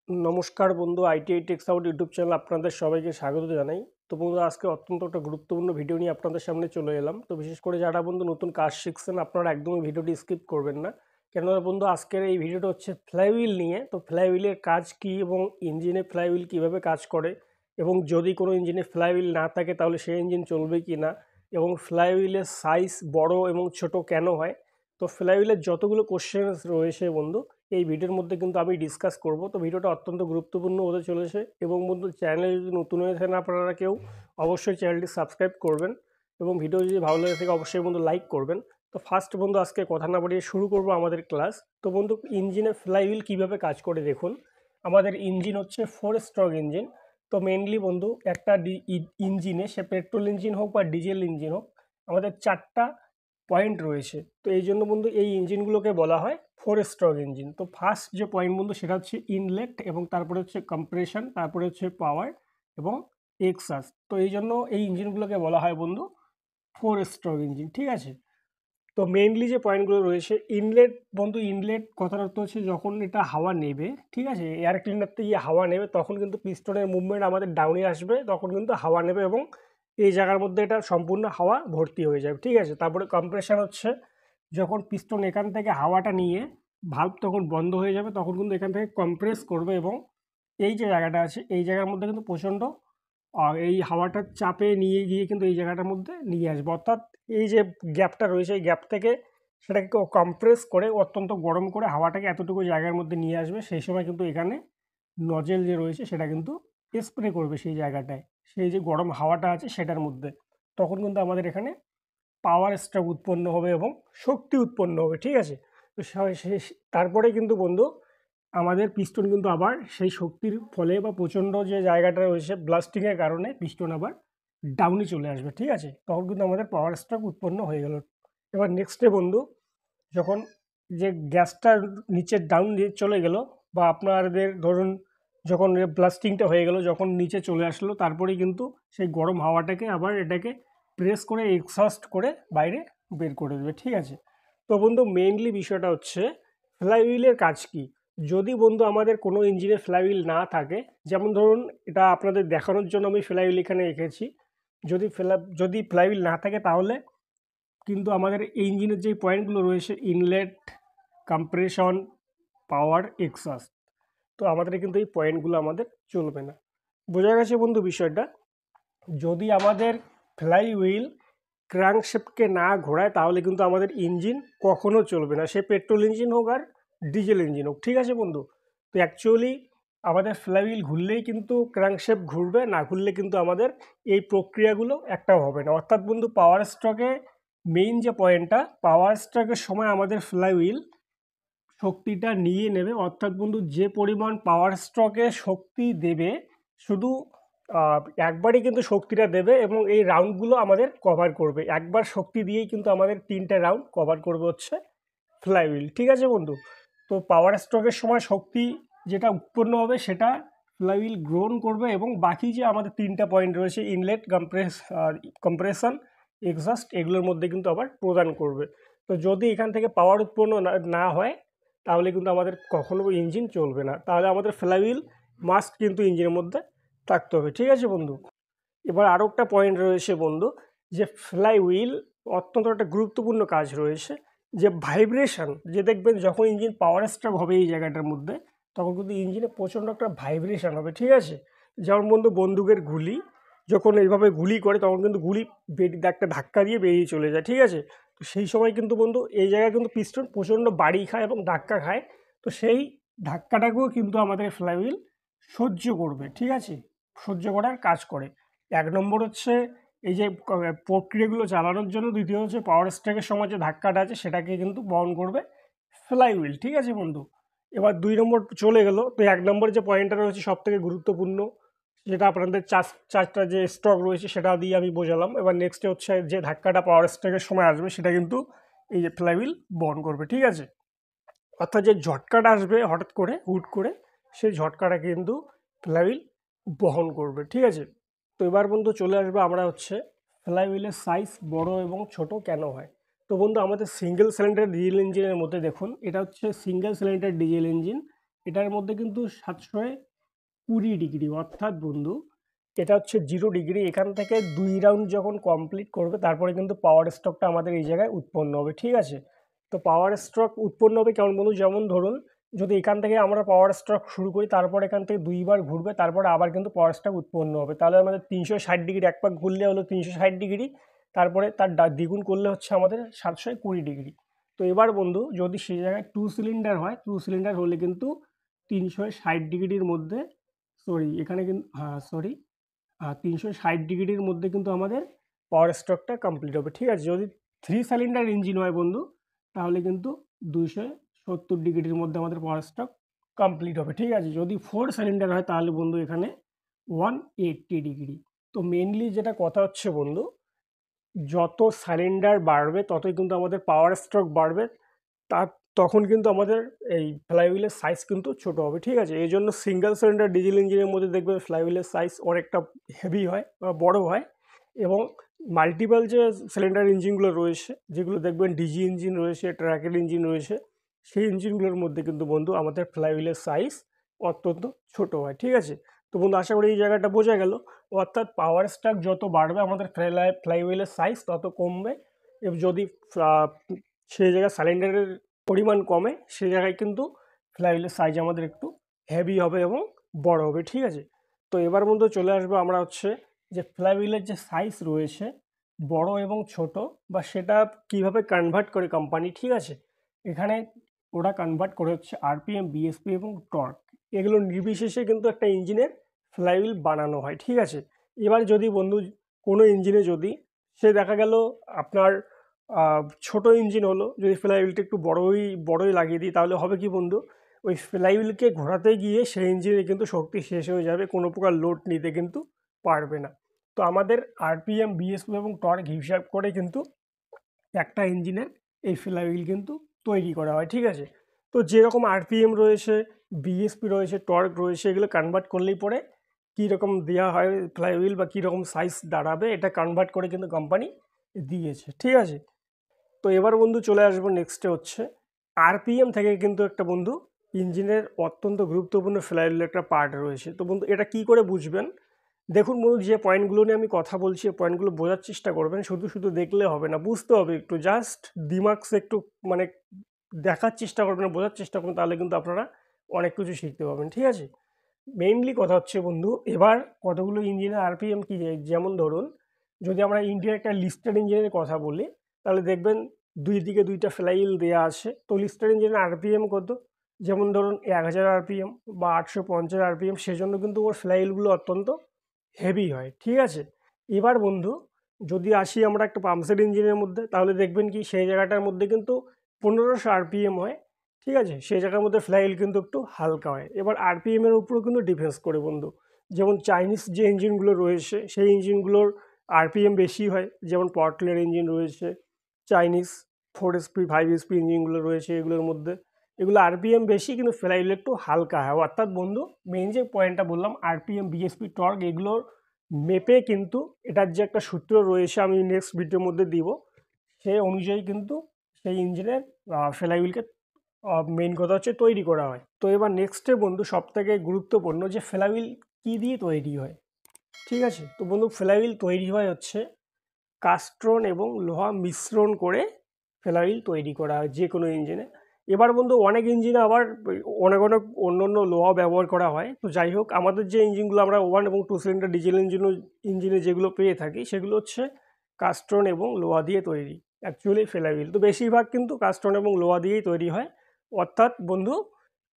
নমস্কার বন্ধু, ITI text out YouTube channel আপনাদের সবাইকে স্বাগত জানাই। তো বন্ধু, আজকে অত্যন্ত একটা গুরুত্বপূর্ণ ভিডিও নিয়ে আপনাদের সামনে চলে এলাম। তো বিশেষ করে যারা বন্ধু নতুন কাজ শিখছেন, আপনারা একদমই ভিডিওটি স্কিপ করবেন না। কেননা বন্ধু, আজকের এই ভিডিওটা হচ্ছে ফ্লাইহুইল নিয়ে। তো ফ্লাইহুইলের কাজ কি এবং ইঞ্জিনে ফ্লাইহুইল কীভাবে কাজ করে, এবং যদি কোনো ইঞ্জিনে ফ্লাইহুইল না থাকে তাহলে সেই ইঞ্জিন চলবে কি না, এবং ফ্লাইহুইলের সাইজ বড় এবং ছোট কেন হয়। তো ফ্লাইহুইলের যতগুলো কোশ্চেন রয়েছে বন্ধু, এই ভিডিওর মধ্যে কিন্তু আমি ডিসকাস করব। তো ভিডিওটা অত্যন্ত গুরুত্বপূর্ণ হতে চলেছে। এবং বন্ধু, চ্যানেলে যদি নতুন হয়ে থাকেন আপনারা কেউ, অবশ্যই চ্যানেলটি সাবস্ক্রাইব করবেন, এবং ভিডিও যদি ভালো লাগে থাকে অবশ্যই বন্ধু লাইক করবেন। তো ফার্স্ট বন্ধু, আজকে কথা না বাড়িয়ে শুরু করব আমাদের ক্লাস। তো বন্ধু, ইঞ্জিনে ফ্লাইহুইল কীভাবে কাজ করে দেখুন। আমাদের ইঞ্জিন হচ্ছে 4 স্ট্রোক ইঞ্জিন। তো মেনলি বন্ধু, একটা ইঞ্জিনে, সে পেট্রোল ইঞ্জিন হোক বা ডিজেল ইঞ্জিন হোক, আমাদের 4টা পয়েন্ট রয়েছে। তো এই জন্য বন্ধু এই ইঞ্জিনগুলোকে বলা হয় 4 স্ট্রোক ইঞ্জিন। তো ফার্স্ট যে পয়েন্ট বন্ধু, সেটা হচ্ছে ইনলেট, এবং তারপরে হচ্ছে কম্প্রেশন, তারপরে হচ্ছে পাওয়ার এবং এক্সস্ট। তো এই জন্য এই ইঞ্জিনগুলোকে বলা হয় বন্ধু 4 স্ট্রোক ইঞ্জিন, ঠিক আছে। তো মেইনলি যে পয়েন্টগুলো রয়েছে, ইনলেট বন্ধু, ইনলেট কথার অর্থ হচ্ছে যখন এটা হাওয়া নেবে, ঠিক আছে, এয়ার ক্লিনার থেকে হাওয়া নেবে, তখন কিন্তু পিস্টনের মুভমেন্ট আমাদের ডাউনে আসবে, তখন কিন্তু হাওয়া নেবে এবং এই জায়গার মধ্যে এটা সম্পূর্ণ হাওয়া ভর্তি হয়ে যাবে, ঠিক আছে। তারপরে কম্প্রেশন হচ্ছে যখন পিস্টন এখান থেকে হাওয়াটা নিয়ে ভালভ তখন বন্ধ হয়ে যাবে, তখন কিন্তু এখান থেকে কম্প্রেস করবে, এবং এই যে জায়গাটা আছে এই জায়গার মধ্যে কিন্তু প্রচণ্ড এই হাওয়াটার চাপে নিয়ে গিয়ে কিন্তু এই জায়গাটার মধ্যে নিয়ে আসবে। অর্থাৎ এই যে গ্যাপটা রয়েছে, এই গ্যাপ থেকে সেটাকে কম্প্রেস করে অত্যন্ত গরম করে হাওয়াটাকে এতটুকু জায়গার মধ্যে নিয়ে আসবে। সেই সময় কিন্তু এখানে নজেল যে রয়েছে সেটা কিন্তু স্প্রে করবে সেই জায়গাটায়, সেই যে গরম হাওয়াটা আছে সেটার মধ্যে। তখন কিন্তু আমাদের এখানে পাওয়ার স্ট্রোক উৎপন্ন হবে এবং শক্তি উৎপন্ন হবে, ঠিক আছে। তো তারপরে কিন্তু বন্ধু আমাদের পিস্টন কিন্তু আবার সেই শক্তির ফলে বা প্রচণ্ড যে জায়গাটা রয়েছে ব্লাস্টিংয়ের কারণে পিস্টন আবার ডাউনে চলে আসবে, ঠিক আছে। তখন কিন্তু আমাদের পাওয়ার স্ট্রোক উৎপন্ন হয়ে গেল। এবার নেক্সটে বন্ধু, যখন যে গ্যাসটা নিচে ডাউন দিয়ে চলে গেল, বা আপনাদের ধরুন যখন ব্লাস্টিংটা হয়ে গেল, যখন নিচে চলে আসলো, তারপরেই কিন্তু সেই গরম হাওয়াটাকে আবার এটাকে প্রেস করে এক্সস্ট করে বাইরে বের করে দেবে, ঠিক আছে। তো বন্ধু, মেইনলি বিষয়টা হচ্ছে ফ্লাইহুইলের কাজ কি। যদি বন্ধু আমাদের কোনো ইঞ্জিনের ফ্লাইহুইল না থাকে, যেমন ধরুন এটা আপনাদের দেখানোর জন্য আমি ফ্লাইহুইল এখানে রেখেছি। যদি ফ্লাইহুইল না থাকে তাহলে কিন্তু আমাদের এই ইঞ্জিনের যে পয়েন্টগুলো রয়েছে, ইনলেট, কম্প্রেশন, পাওয়ার, এক্সস্ট, তো আমাদের কিন্তু এই পয়েন্টগুলো আমাদের চলবে না। বোঝা গেছে বন্ধু বিষয়টা। যদি আমাদের ফ্লাইহুইল ক্র্যাঙ্কশ্যাফটকে না ঘোরায় তাহলে কিন্তু আমাদের ইঞ্জিন কখনো চলবে না, সে পেট্রোল ইঞ্জিন হোক আর ডিজেল ইঞ্জিন হোক, ঠিক আছে বন্ধু। তো অ্যাকচুয়ালি আমাদের ফ্লাইহুইল ঘুরলেই কিন্তু ক্র্যাঙ্কশ্যাফট ঘুরবে, না ঘুরলে কিন্তু আমাদের এই প্রক্রিয়াগুলো একটাও হবে না। অর্থাৎ বন্ধু, পাওয়ার স্ট্রোকে মেইন যে পয়েন্টটা, পাওয়ার স্ট্রোকের সময় আমাদের ফ্লাইহুইল শক্তিটা নিয়ে নেবে। অর্থাৎ বন্ধু, যে পরিমাণ পাওয়ার স্ট্রোকে শক্তি দেবে, শুধু একবারই কিন্তু শক্তিটা দেবে, এবং এই রাউন্ডগুলো আমাদের কভার করবে। একবার শক্তি দিয়েই কিন্তু আমাদের 3টে রাউন্ড কভার করবে হচ্ছে ফ্লাইহুইল, ঠিক আছে বন্ধু। তো পাওয়ার স্ট্রোকের সময় শক্তি যেটা উৎপন্ন হবে সেটা ফ্লাইহুইল গ্রহণ করবে, এবং বাকি যে আমাদের 3টা পয়েন্ট রয়েছে, ইনলেট, কম্প্রেশন, এক্সস্ট, এগুলোর মধ্যে কিন্তু আবার প্রদান করবে। তো যদি এখান থেকে পাওয়ার উৎপন্ন না হয় তাহলে কিন্তু আমাদের কখনো ইঞ্জিন চলবে না। তাহলে আমাদের ফ্লাইহুইল মাস্ট কিন্তু ইঞ্জিনের মধ্যে থাকতে হবে, ঠিক আছে বন্ধু। এবার আরও একটা পয়েন্ট রয়েছে বন্ধু, যে ফ্লাইহুইল অত্যন্ত একটা গুরুত্বপূর্ণ কাজ রয়েছে, যে ভাইব্রেশন, যে দেখবেন যখন ইঞ্জিন পাওয়ার স্ট্রোক হবে এই জায়গাটার মধ্যে, তখন কিন্তু ইঞ্জিনে প্রচণ্ড একটা ভাইব্রেশন হবে, ঠিক আছে। যেমন বন্ধু, বন্দুকের গুলি যখন এইভাবে গুলি করে তখন কিন্তু গুলি একটা ধাক্কা দিয়ে বেরিয়ে চলে যায়, ঠিক আছে। তো সেই সময় কিন্তু বন্ধু এই জায়গায় কিন্তু পিস্টন প্রচণ্ড বাড়ি খায় এবং ধাক্কা খায়। তো সেই ধাক্কাটাকেও কিন্তু আমাদের ফ্লাইহুইল সহ্য করবে, ঠিক আছে, সহ্য করার কাজ করে। 1 নম্বর হচ্ছে এই যে প্রক্রিয়াগুলো চালানোর জন্য, দ্বিতীয় হচ্ছে পাওয়ার স্ট্রোকের সময় যে ধাক্কাটা আছে সেটাকে কিন্তু বহন করবে ফ্লাইহুইল, ঠিক আছে বন্ধু। এবার 2 নম্বর চলে গেল। তো 1 নম্বর যে পয়েন্টটা রয়েছে সব থেকে গুরুত্বপূর্ণ, যেটা আপনাদের চারটা যে স্ট্রোক রয়েছে সেটা দিয়ে আমি বোঝালাম। এবার নেক্সটে হচ্ছে যে ধাক্কাটা পাওয়ার স্ট্রোকের সময় আসবে সেটা কিন্তু এই যে ফ্লাইহুইল বহন করবে, ঠিক আছে। অর্থাৎ যে ঝটকাটা আসবে হঠাৎ করে হুট করে, সেই ঝটকাটা কিন্তু ফ্লাইহুইল বহন করবে, ঠিক আছে। তো এবার বন্ধু চলে আসবে আমরা হচ্ছে ফ্লাইহুইলের সাইজ বড় এবং ছোট কেন হয়। তো বন্ধু, আমাদের সিঙ্গেল সিলিন্ডার ডিজেল ইঞ্জিনের মধ্যে দেখুন, এটা হচ্ছে সিঙ্গেল সিলিন্ডার ডিজেল ইঞ্জিন। এটার মধ্যে কিন্তু 720 ডিগ্রি, অর্থাৎ বন্ধু এটা হচ্ছে 0 ডিগ্রি। এখান থেকে 2 রাউন্ড যখন কমপ্লিট করবে তারপরে কিন্তু পাওয়ার স্ট্রোকটা আমাদের এই জায়গায় উৎপন্ন হবে, ঠিক আছে। তো পাওয়ার স্ট্রোক উৎপন্ন হবে কেমন বন্ধু, যেমন ধরুন যদি এখান থেকে আমরা পাওয়ার স্ট্রোক শুরু করি, তারপর এখান থেকে 2বার ঘুরবে, তারপরে আবার কিন্তু পাওয়ার স্ট্রোক উৎপন্ন হবে। তাহলে আমাদের 360 ডিগ্রি, এক পাক ঘুরলে হলো 360 ডিগ্রি, তারপরে তার দ্বিগুণ করলে হচ্ছে আমাদের 720 ডিগ্রি। তো এবার বন্ধু যদি সেই জায়গায় 2 সিলিন্ডার হয়, 2 সিলিন্ডার হলে কিন্তু 360 ডিগ্রির মধ্যে, সরি এখানে কিন্তু, হ্যাঁ সরি, 360 ডিগ্রির মধ্যে কিন্তু আমাদের পাওয়ার স্ট্রোকটা কমপ্লিট হবে, ঠিক আছে। যদি 3 সিলিন্ডার ইঞ্জিন হয় বন্ধু, তাহলে কিন্তু 270 ডিগ্রির মধ্যে আমাদের পাওয়ার স্ট্রোক কমপ্লিট হবে, ঠিক আছে। যদি 4 সিলিন্ডার হয় তাহলে বন্ধু এখানে 180 ডিগ্রি। তো মেনলি যেটা কথা হচ্ছে বন্ধু, যত সিলিন্ডার বাড়বে ততই কিন্তু আমাদের পাওয়ার স্ট্রোক বাড়বে, তার তখন কিন্তু আমাদের এই ফ্লাইহুইলের সাইজ কিন্তু ছোট হবে, ঠিক আছে। এই জন্য সিঙ্গেল সিলিন্ডার ডিজেল ইঞ্জিনের মধ্যে দেখবেন ফ্লাইহুইলের সাইজ অনেকটা হেভি হয় বা বড় হয়, এবং মাল্টিপল যে সিলিন্ডার ইঞ্জিনগুলো রয়েছে, যেগুলো দেখবেন ডিজি ইঞ্জিন রয়েছে, ট্র্যাকের ইঞ্জিন রয়েছে, সেই ইঞ্জিনগুলোর মধ্যে কিন্তু বন্ধু আমাদের ফ্লাইহুইলের সাইজ অত্যন্ত ছোট হয়, ঠিক আছে। তো বন্ধু আশা করি এই জায়গাটা বোঝা গেল। অর্থাৎ পাওয়ার স্ট্রোক যত বাড়বে আমাদের ফ্লাইহুইলের সাইজ তত কমবে, এবং যদি সেই জায়গায় সিলিন্ডারের পরিমাণ কমে, সেই জায়গায় কিন্তু ফ্লাইহুইলের সাইজ আমাদের একটু হেভি হবে এবং বড় হবে, ঠিক আছে। তো এবার বন্ধু চলে আসবো আমরা হচ্ছে যে ফ্লাইহুইলের যে সাইজ রয়েছে বড় এবং ছোট, বা সেটা কিভাবে কনভার্ট করে কোম্পানি, ঠিক আছে। এখানে ওরা কনভার্ট করে হচ্ছে আরপিএম, বিএসপি এবং টর্ক, এগুলো নির্বিশেষে কিন্তু একটা ইঞ্জিনের ফ্লাইহুইল বানানো হয়, ঠিক আছে। এবার যদি বন্ধু কোনো ইঞ্জিনে যদি সে দেখা গেল আপনার ছোট ইঞ্জিন হলো, যদি ফ্লাইহুইলটা একটু বড়ই লাগিয়ে দিই, তাহলে হবে কি বন্ধু, ওই ফ্লাইহুইলকে ঘোরাতে গিয়ে সেই ইঞ্জিনে কিন্তু শক্তি শেষ হয়ে যাবে, কোনো প্রকার লোড নিতে কিন্তু পারবে না। তো আমাদের আরপিএম, বিএসপি এবং টর্ক হিসাব করে কিন্তু একটা ইঞ্জিনের এই ফ্লাইহুইল কিন্তু তৈরি করা হয়, ঠিক আছে। তো যেরকম আরপিএম রয়েছে, বিএসপি রয়েছে, টর্ক রয়েছে, এগুলো কনভার্ট করলেই পরে কীরকম দেওয়া হয় ফ্লাইহুইল বা কীরকম সাইজ দাঁড়াবে, এটা কনভার্ট করে কিন্তু কোম্পানি দিয়েছে, ঠিক আছে। তো এবার বন্ধু চলে আসবো নেক্সটে হচ্ছে আরপিএম থেকে কিন্তু একটা বন্ধু ইঞ্জিনের অত্যন্ত গুরুত্বপূর্ণ ফ্লাইহুইলের একটা পার্ট রয়েছে। তো বন্ধু এটা কি করে বুঝবেন, দেখুন বন্ধু যে পয়েন্টগুলো নিয়ে আমি কথা বলছি, এই পয়েন্টগুলো বোঝার চেষ্টা করবেন, শুধু শুধু দেখলে হবে না, বুঝতে হবে একটু, জাস্ট দিমাগসে একটু মানে দেখার চেষ্টা করবেন, বোঝার চেষ্টা করবেন, তাহলে কিন্তু আপনারা অনেক কিছু শিখতে পারবেন, ঠিক আছে। মেইনলি কথা হচ্ছে বন্ধু, এবার কতগুলো ইঞ্জিনের আরপিএম কি, যেমন ধরুন যদি আমরা ইন্ডিয়ার একটা লিস্টেড ইঞ্জিনের কথা বলি, তাহলে দেখবেন দুই দিকে দুইটা ফ্লাইহুইল দেওয়া আছে। তো লিস্টেড ইঞ্জিনের আরপিএম কত, যেমন ধরুন 1000 আরপিএম বা 850 আরপিএম, সেজন্য কিন্তু ওর ফ্লাইহুইলগুলো অত্যন্ত হেভি হয়, ঠিক আছে। এবার বন্ধু যদি আসি আমরা একটা পাম্পসেট ইঞ্জিনের মধ্যে, তাহলে দেখবেন কি সেই জায়গাটার মধ্যে কিন্তু 1500 আরপিএম হয়, ঠিক আছে। সেই জায়গার মধ্যে ফ্লাইহুইল কিন্তু একটু হালকা হয়। এবার আরপিএম এর উপরেও কিন্তু ডিফেন্স করে বন্ধু, যেমন চাইনিজ যে ইঞ্জিনগুলো রয়েছে সেই ইঞ্জিনগুলোর আরপিএম বেশি হয়, যেমন পর্টলের ইঞ্জিন রয়েছে, চাইনিজ 4 SP 5 SP ইঞ্জিনগুলো রয়েছে, এগুলোর মধ্যে এগুলো আরপিএম বেশি কিন্তু ফ্লাইহুইল একটু হালকা হয়। অর্থাৎ বন্ধু মেইন যে পয়েন্টটা বললাম আরপিএম, বিএসপি, টর্ক, এগুলোর মেপে কিন্তু এটার যে একটা সূত্র রয়েছে, আমি নেক্সট ভিডিওর মধ্যে দিব, সেই অনুযায়ী কিন্তু সেই ইঞ্জিনের ফ্লাইহুইলকে মেইন কথা হচ্ছে তৈরি করা হয়। তো এবার নেক্সটে বন্ধু সবথেকে গুরুত্বপূর্ণ যে ফ্লাইহুইল কী দিয়ে তৈরি হয়, ঠিক আছে। তো বন্ধু ফ্লাইহুইল তৈরি হয় হচ্ছে কাস্টন এবং লোহা মিশ্রণ করে ফ্লাইহুইল তৈরি করা হয় যে কোনো ইঞ্জিনে। এবার বন্ধু অনেক ইঞ্জিনে আবার অনেক অনেক অন্য অন্য লোহা ব্যবহার করা হয়। তো যাই হোক, আমাদের যে ইঞ্জিনগুলো আমরা 1 এবং 2 সিলিন্ডার ডিজেল ইঞ্জিনে যেগুলো পেয়ে থাকি, সেগুলো হচ্ছে কাস্টন এবং লোহা দিয়ে তৈরি অ্যাকচুয়ালি ফ্লাইহুইল। তো বেশিরভাগ কিন্তু কাস্টন এবং লোহা দিয়েই তৈরি হয়, অর্থাৎ বন্ধু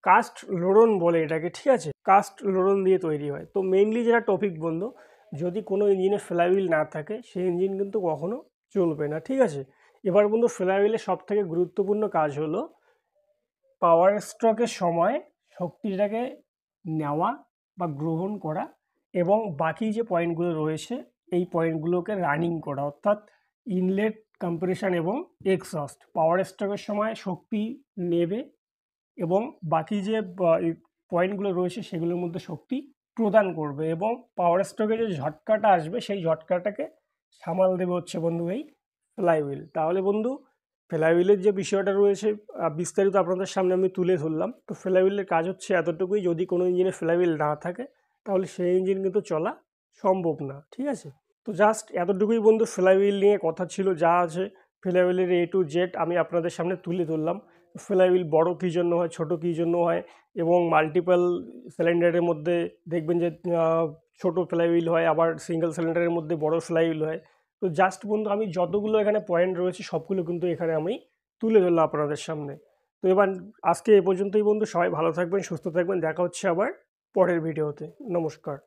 কাস্ট লোরন বলে এটাকে, ঠিক আছে, কাস্ট লোরন দিয়ে তৈরি হয়। তো মেইনলি যেটা টপিক বন্ধু, যদি কোনো ইঞ্জিনে ফ্লাইহুইল না থাকে সেই ইঞ্জিন কিন্তু কখনো চলবে না, ঠিক আছে। এবার বন্ধু ফ্লাইহুইলের সবথেকে গুরুত্বপূর্ণ কাজ হলো পাওয়ার স্ট্রোকের সময় শক্তিটাকে নেওয়া বা গ্রহণ করা, এবং বাকি যে পয়েন্টগুলো রয়েছে এই পয়েন্টগুলোকে রানিং করা, অর্থাৎ ইনলেট, কম্প্রেশন এবং এক্সস্ট। পাওয়ার স্ট্রোকের সময় শক্তি নেবে এবং বাকি যে পয়েন্টগুলো রয়েছে সেগুলোর মধ্যে শক্তি প্রদান করবে, এবং পাওয়ার স্ট্রোকে যে ঝটকাটা আসবে সেই ঝটকাটাকে সামাল দেবে হচ্ছে বন্ধু এই ফ্লাইহুইল। তাহলে বন্ধু ফ্লাইহুইলের যে বিষয়টা রয়েছে বিস্তারিত আপনাদের সামনে আমি তুলে ধরলাম। তো ফ্লাইহুইলের কাজ হচ্ছে এতটুকুই, যদি কোনো ইঞ্জিনে ফ্লাইহুইল না থাকে তাহলে সেই ইঞ্জিন কিন্তু চলা সম্ভব না, ঠিক আছে। তো জাস্ট এতটুকুই বন্ধু ফ্লাইহুইল নিয়ে কথা ছিল। যা আছে ফ্লাইহুইলের A to Z আমি আপনাদের সামনে তুলে ধরলাম। ফ্লাইহুইল বড় কী জন্য হয়, ছোট কী জন্য হয়, এবং মাল্টিপল সিলিন্ডারের মধ্যে দেখবেন যে ছোট ফ্লাইহুইল হয়, আবার সিঙ্গেল সিলিন্ডারের মধ্যে বড় ফ্লাইহুইল হয়। তো জাস্ট বন্ধু আমি যতগুলো এখানে পয়েন্ট রয়েছে সবগুলো কিন্তু এখানে আমি তুলে ধরলাম আপনাদের সামনে। তো এবার আজকে এ পর্যন্তই বন্ধু, সবাই ভালো থাকবেন, সুস্থ থাকবেন, দেখা হচ্ছে আবার পরের ভিডিওতে। নমস্কার।